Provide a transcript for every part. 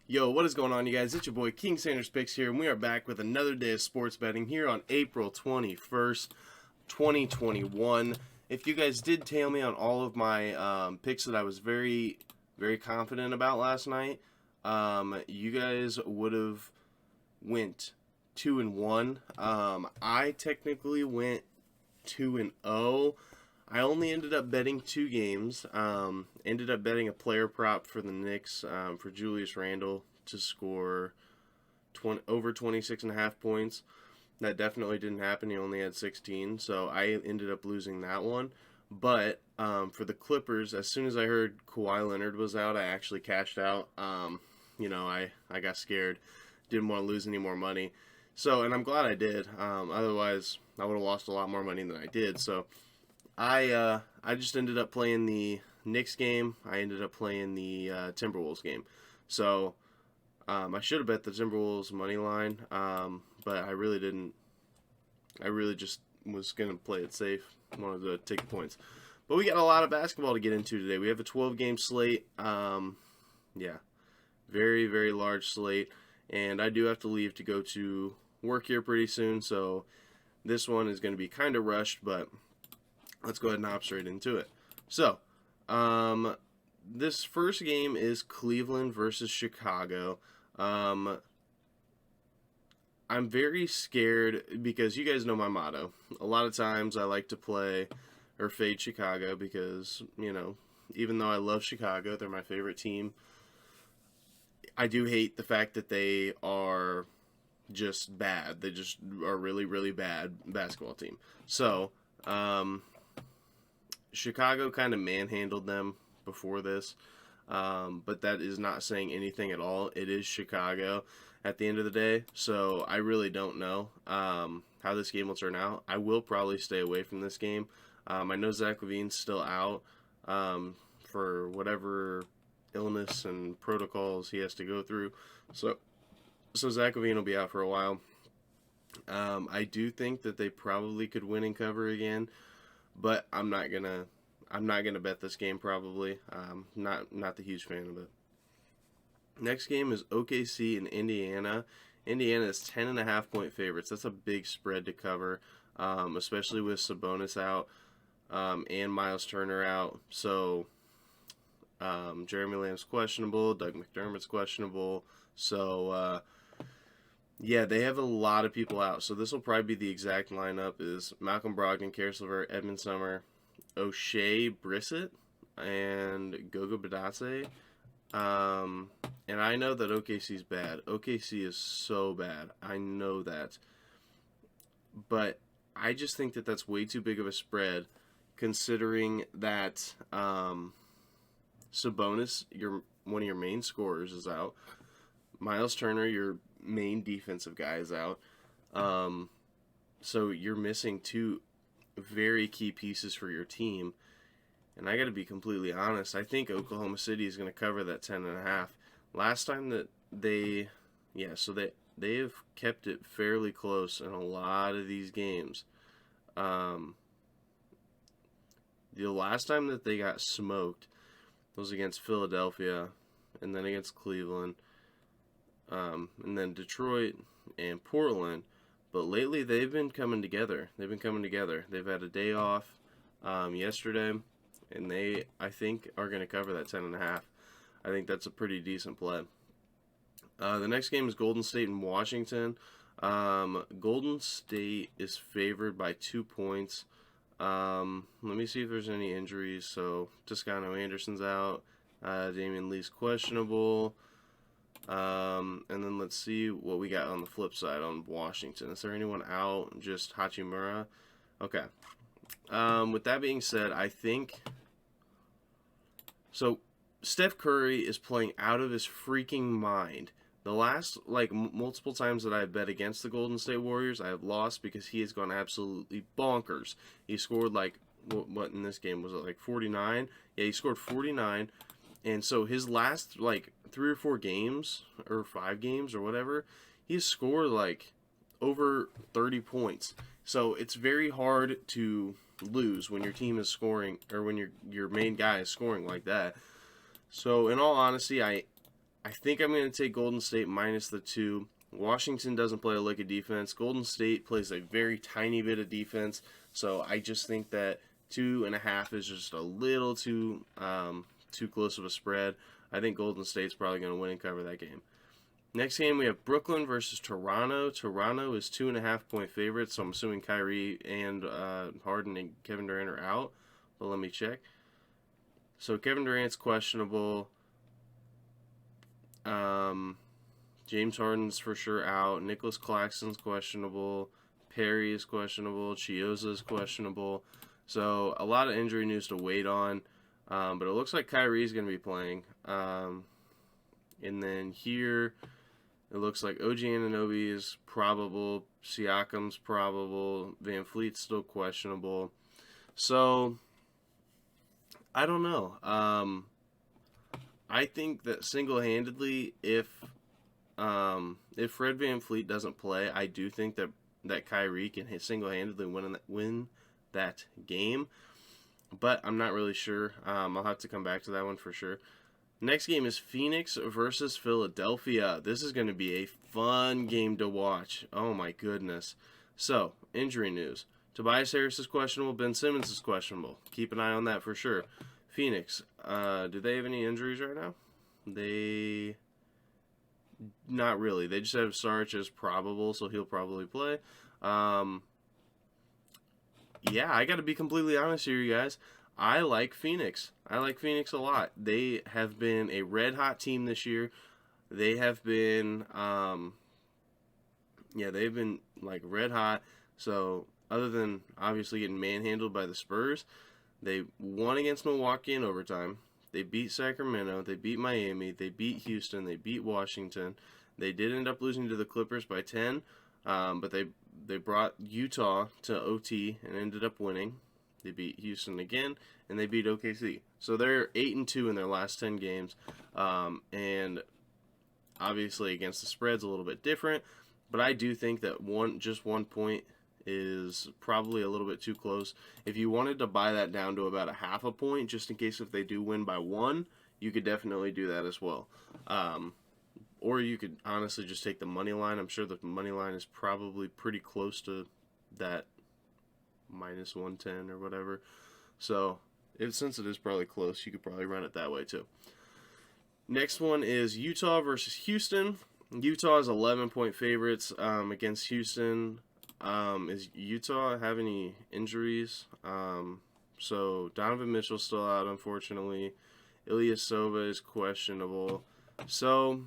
Yo, what is going on, you guys? It's your boy King Sanders Picks here, and we are back with another day of sports betting here on April 21st, 2021. If you guys did tail me on all of my picks that I was very, very confident about last night, you guys would have went 2-1. I technically went 2-0. I only ended up betting two games. Ended up betting a player prop for the Knicks for Julius Randle to score over 26.5 points. That definitely didn't happen. He only had 16, so I ended up losing that one. But for the Clippers, as soon as I heard Kawhi Leonard was out, I actually cashed out. I got scared. Didn't want to lose any more money. So, and I'm glad I did. Otherwise, I would have lost a lot more money than I did. So, I just ended up playing the Knicks game. I ended up playing the Timberwolves game. So I should have bet the Timberwolves money line, but I really didn't. I really just was gonna play it safe. Wanted to take the points. But we got a lot of basketball to get into today. We have a 12-game slate. Yeah, very very large slate, and I do have to leave to go to work here pretty soon. So this one is going to be kind of rushed, but let's go ahead and hop straight into it. So, this first game is Cleveland versus Chicago. I'm very scared because you guys know my motto. A lot of times I like to play or fade Chicago because, even though I love Chicago, they're my favorite team, I do hate the fact that they are just bad. They just are really, really bad basketball team. So, Chicago kind of manhandled them before this, but that is not saying anything at all. It is Chicago at the end of the day, so I really don't know how this game will turn out. I will probably stay away from this game. I know Zach LaVine's still out for whatever illness and protocols he has to go through, so Zach LaVine will be out for a while. I do think that they probably could win and cover again, but I'm not gonna bet this game probably. Not the huge fan of it. Next game is OKC and Indiana. Indiana is 10.5 point favorites. That's a big spread to cover, especially with Sabonis out and Miles Turner out. So Jeremy Lamb's questionable. Doug McDermott's questionable. So yeah, they have a lot of people out. So this will probably be the exact lineup: is Malcolm Brogdon, Caris LeVert, Edmund Summer, O'Shea Brissett, and Goga Bitadze. And I know that OKC's bad. OKC is so bad. I know that. But I just think that that's way too big of a spread, considering that Sabonis, one of your main scorers, is out. Miles Turner, your main defensive guy, is out. So you're missing two very key pieces for your team. And I got to be completely honest. I think Oklahoma City is going to cover that 10.5. Last time that they have kept it fairly close in a lot of these games. The last time that they got smoked was against Philadelphia, and then against Cleveland, and then Detroit and Portland. But lately they've been coming together. They've had a day off yesterday, and they, I think, are going to cover that 10.5. I think that's a pretty decent play. The next game is Golden State and Washington. Golden State is favored by 2 points. Let me see if there's any injuries. So Toscano Anderson's out. Damian Lee's questionable. And then let's see what we got on the flip side on Washington. Is there anyone out? Just Hachimura? Okay. With that being said, I think... So, Steph Curry is playing out of his freaking mind. The last, multiple times that I bet against the Golden State Warriors, I have lost because he has gone absolutely bonkers. He scored, what in this game? Was it, 49? Yeah, he scored 49. And so his last, 3 or 4 games, or 5 games, or whatever, he's scored, over 30 points. So it's very hard to lose when your team is scoring, or when your main guy is scoring like that. So in all honesty, I I think I'm going to take Golden State minus the 2. Washington doesn't play a lick of defense. Golden State plays a very tiny bit of defense. So I just think that 2.5 is just a little too close of a spread. I think Golden State's probably going to win and cover that game. Next game, we have Brooklyn versus Toronto. Toronto is 2.5-point favorites, so I'm assuming Kyrie and Harden and Kevin Durant are out. But let me check. So Kevin Durant's questionable. James Harden's for sure out. Nicholas Claxton's questionable. Perry is questionable. Chioza is questionable. So a lot of injury news to wait on. But it looks like Kyrie's going to be playing. And then here, it looks like OG Anunoby is probable. Siakam's probable. Van Fleet's still questionable. So, I don't know. I think that single-handedly, if Fred Van Fleet doesn't play, I do think that Kyrie can single-handedly win that game. But I'm not really sure. I'll have to come back to that one for sure. Next game is Phoenix versus Philadelphia. This is going to be a fun game to watch. Oh my goodness. So, injury news. Tobias Harris is questionable. Ben Simmons is questionable. Keep an eye on that for sure. Phoenix, do they have any injuries right now? Not really. They just have Sarge as probable, so he'll probably play. Yeah, I got to be completely honest here, you guys. I like Phoenix. I like Phoenix a lot. They have been a red-hot team this year. They have been, they've been, like, red-hot. So, other than, obviously, getting manhandled by the Spurs, they won against Milwaukee in overtime. They beat Sacramento. They beat Miami. They beat Houston. They beat Washington. They did end up losing to the Clippers by 10, but they brought Utah to OT and ended up winning. They beat Houston again, and they beat OKC. So they're 8-2 in their last 10 games, and obviously against the spread's a little bit different. But I do think that just 1 point is probably a little bit too close. If you wanted to buy that down to about a half a point, just in case if they do win by 1, you could definitely do that as well. Or you could honestly just take the money line. I'm sure the money line is probably pretty close to that minus 110 or whatever. So, since it is probably close, you could probably run it that way too. Next one is Utah versus Houston. Utah is 11-point favorites against Houston. Is Utah have any injuries? So Donovan Mitchell's still out, unfortunately. Ilyasova is questionable. So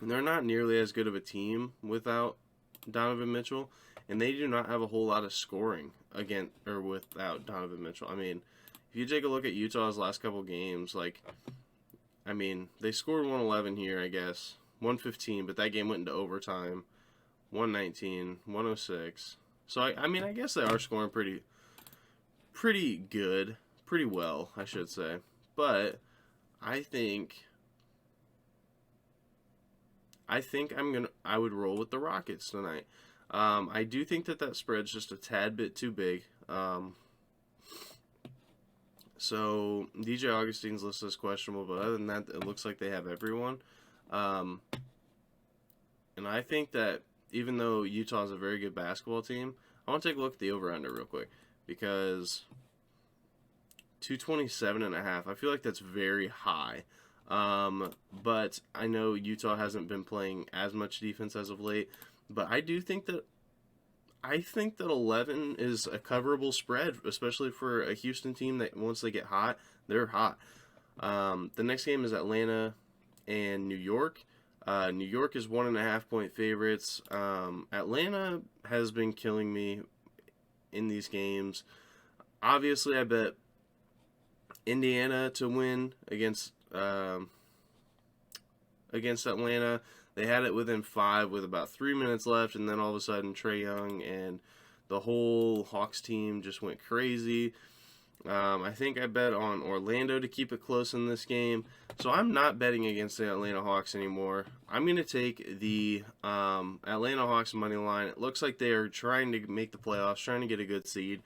they're not nearly as good of a team without Donovan Mitchell, and they do not have a whole lot of scoring without Donovan Mitchell. I mean, if you take a look at Utah's last couple games, they scored 111 here, I guess, 115, but that game went into overtime. 119, 106. So I guess they are scoring pretty good, pretty well, I should say. But I think I would roll with the Rockets tonight. I do think that spread's just a tad bit too big. So DJ Augustine's listed as questionable, but other than that, it looks like they have everyone. And I think that even though Utah is a very good basketball team, I want to take a look at the over-under real quick, because 227.5, I feel like that's very high. But I know Utah hasn't been playing as much defense as of late, but I think that 11 is a coverable spread, especially for a Houston team that once they get hot, they're hot. The next game is Atlanta and New York. New York is 1.5-point favorites. Atlanta has been killing me in these games. Obviously, I bet Indiana to win against Atlanta. They had it within 5 with about 3 minutes left, and then all of a sudden Trae Young and the whole Hawks team just went crazy. I think I bet on Orlando to keep it close in this game. So I'm not betting against the Atlanta Hawks anymore. I'm going to take the Atlanta Hawks money line. It looks like they are trying to make the playoffs, trying to get a good seed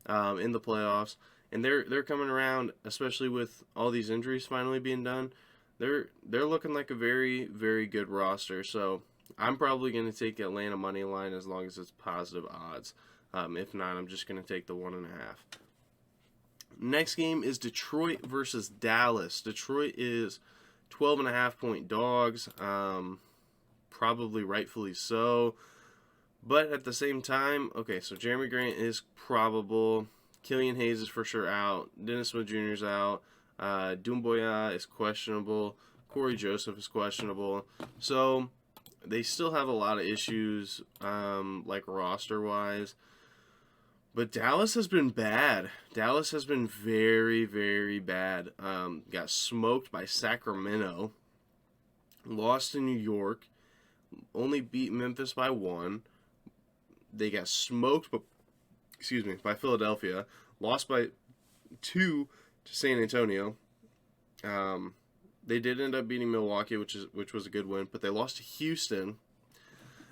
in the playoffs. And they're coming around, especially with all these injuries finally being done. they're looking like a very, very good roster. So I'm probably going to take the Atlanta money line as long as it's positive odds. If not, I'm just going to take the 1.5. Next game is Detroit versus Dallas. Detroit is 12.5-point dogs. Probably rightfully so. But at the same time, okay, so Jeremy Grant is probable. Killian Hayes is for sure out. Dennis Smith Jr. is out. Doumbouya is questionable. Corey Joseph is questionable. So they still have a lot of issues, like roster-wise. But Dallas has been bad. Dallas has been very, very bad. Got smoked by Sacramento. Lost to New York. Only beat Memphis by 1. They got smoked by Philadelphia. Lost by 2 to San Antonio. They did end up beating Milwaukee, which was a good win, but they lost to Houston.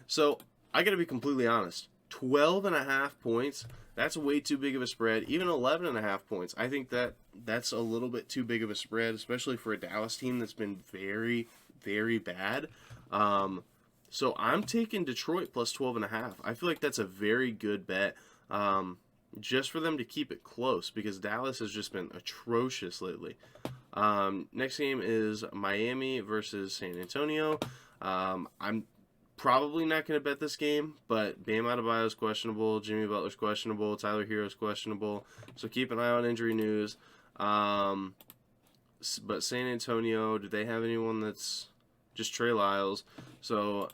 So I got to be completely honest. 12.5 points. That's way too big of a spread. Even 11.5 points. I think that's a little bit too big of a spread, especially for a Dallas team that's been very, very bad. So I'm taking Detroit plus 12.5. I feel like that's a very good bet. Just for them to keep it close, because Dallas has just been atrocious lately. Next game is Miami versus San Antonio. I'm probably not going to bet this game, but Bam Adebayo is questionable, Jimmy Butler's questionable, Tyler Hero's questionable, so keep an eye on injury news. But San Antonio, do they have anyone that's just Trey Lyles? So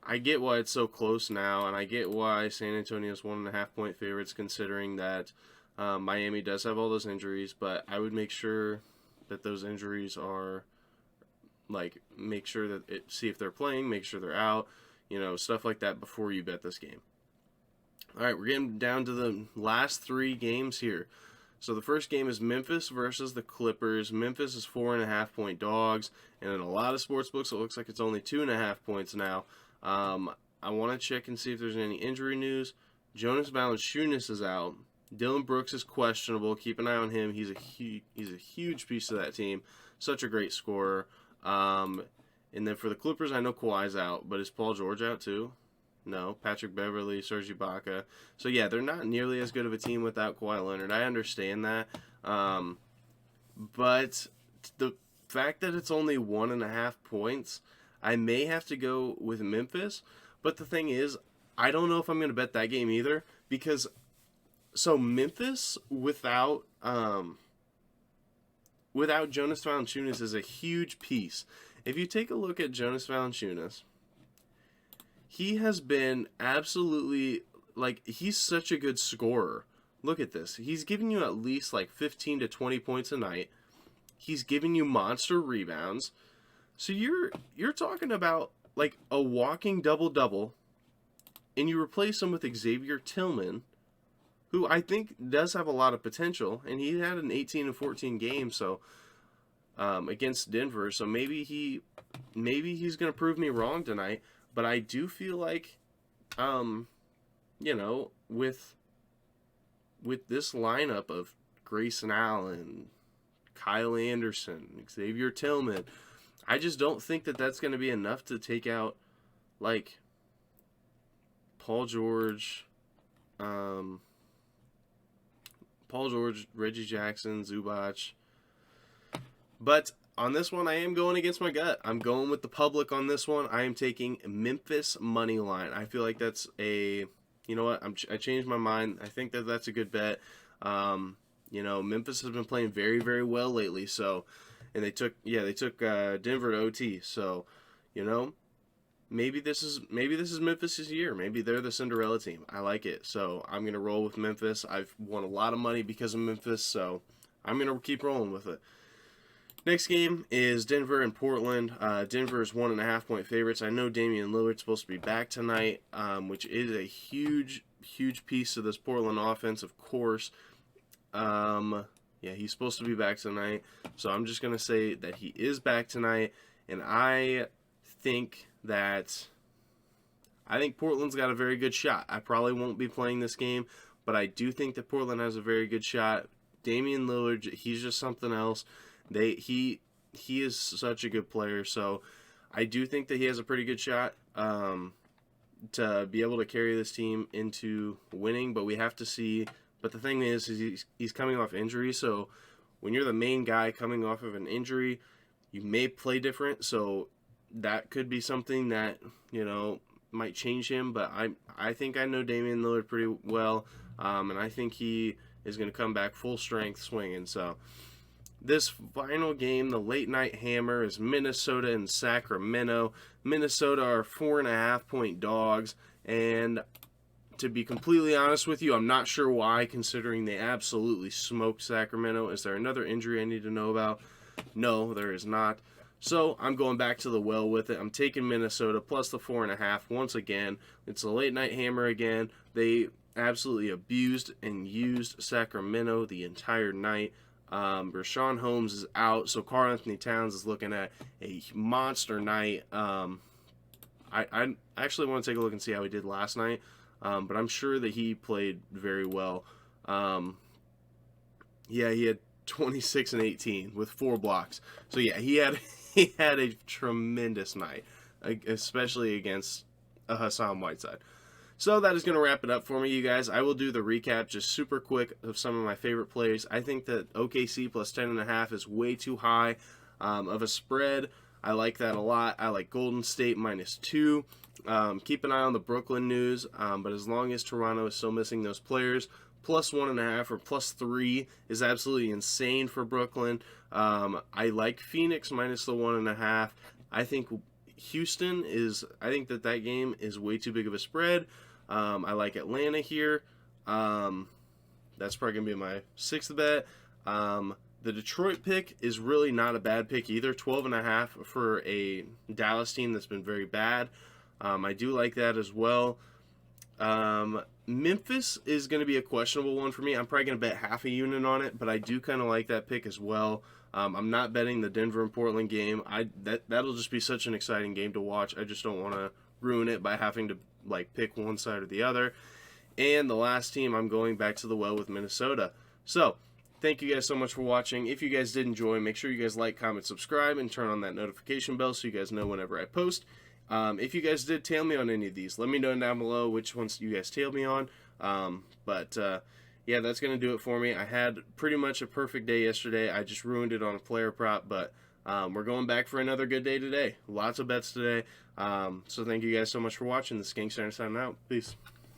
I get why it's so close now, and I get why San Antonio's 1.5-point favorites, considering that Miami does have all those injuries. But I would make sure that those injuries are, make sure that see if they're playing, make sure they're out, stuff like that before you bet this game. All right, we're getting down to the last 3 games here. So the first game is Memphis versus the Clippers. Memphis is 4.5-point dogs, and in a lot of sports books, it looks like it's only 2.5 points now. I want to check and see if there's any injury news. Jonas Valanciunas is out. Dylan Brooks is questionable. Keep an eye on him. He's a huge piece of that team. Such a great scorer. And then for the Clippers, I know Kawhi's out, but is Paul George out too? No. Patrick Beverley, Serge Ibaka. So yeah, they're not nearly as good of a team without Kawhi Leonard. I understand that. But the fact that it's only 1.5 points, I may have to go with Memphis, but the thing is, I don't know if I'm going to bet that game either, because Memphis without Jonas Valanciunas is a huge piece. If you take a look at Jonas Valanciunas, he has been absolutely, he's such a good scorer. Look at this. He's giving you at least 15 to 20 points a night. He's giving you monster rebounds. So you're talking about a walking double-double, and you replace him with Xavier Tillman, who I think does have a lot of potential, and he had an 18-14 game against Denver. So maybe he's going to prove me wrong tonight. But I do feel like, with this lineup of Grayson Allen, Kyle Anderson, Xavier Tillman, I just don't think that that's going to be enough to take out, Paul George, Reggie Jackson, Zubac. But on this one, I am going against my gut. I'm going with the public on this one. I am taking Memphis money line. I feel like that's you know what? I changed my mind. I think that that's a good bet. Memphis has been playing very, very well lately. So, and they took Denver to OT. So, maybe this is Memphis' year. Maybe they're the Cinderella team. I like it. So I'm gonna roll with Memphis. I've won a lot of money because of Memphis. So I'm gonna keep rolling with it. Next game is Denver and Portland. Denver is 1.5-point favorites. I know Damian Lillard's supposed to be back tonight, which is a huge, huge piece of this Portland offense, of course. He's supposed to be back tonight. So I'm just going to say that he is back tonight. And I think Portland's got a very good shot. I probably won't be playing this game, but I do think that Portland has a very good shot. Damian Lillard, he's just something else. he is such a good player. So I do think that he has a pretty good shot to be able to carry this team into winning. But we have to see. But the thing is he's coming off injury. So when you're the main guy coming off of an injury, you may play different. So that could be something that, might change him. But I think I know Damian Lillard pretty well. And I think he is going to come back full strength swinging. So this final game, the late night hammer, is Minnesota and Sacramento. Minnesota are 4.5-point dogs. And to be completely honest with you, I'm not sure why, considering they absolutely smoked Sacramento. Is there another injury I need to know about? No, there is not. So I'm going back to the well with it. I'm taking Minnesota plus the 4.5 once again. It's a late night hammer again. They absolutely abused and used Sacramento the entire night. Rashawn Holmes is out, so Karl Anthony Towns is looking at a monster night. I actually want to take a look and see how he did last night, but I'm sure that he played very well. He had 26 and 18 with 4 blocks. So yeah, he had a tremendous night, especially against Hassan Whiteside. So that is going to wrap it up for me, you guys. I will do the recap just super quick of some of my favorite plays. I think that OKC plus 10.5 is way too high of a spread. I like that a lot. I like Golden State -2. Keep an eye on the Brooklyn news, but as long as Toronto is still missing those players, plus 1.5 or plus 3 is absolutely insane for Brooklyn. I like Phoenix minus the 1.5. I think Houston I think that game is way too big of a spread. I like Atlanta here. That's probably going to be my 6th bet. The Detroit pick is really not a bad pick either. 12.5 for a Dallas team that's been very bad. I do like that as well. Memphis is going to be a questionable one for me. I'm probably going to bet half a unit on it, but I do kind of like that pick as well. I'm not betting the Denver and Portland game. That'll just be such an exciting game to watch. I just don't want to ruin it by having to pick one side or the other. And the last team, I'm going back to the well with Minnesota. So thank you guys so much for watching. If you guys did enjoy, make sure you guys like, comment, subscribe, and turn on that notification bell so you guys know whenever I post. If you guys did tail me on any of these, let me know down below which ones you guys tailed me on. Yeah, that's going to do it for me. I had pretty much a perfect day yesterday. I just ruined it on a player prop, but we're going back for another good day today. Lots of bets today. So thank you guys so much for watching. This is King Center signing out. Peace.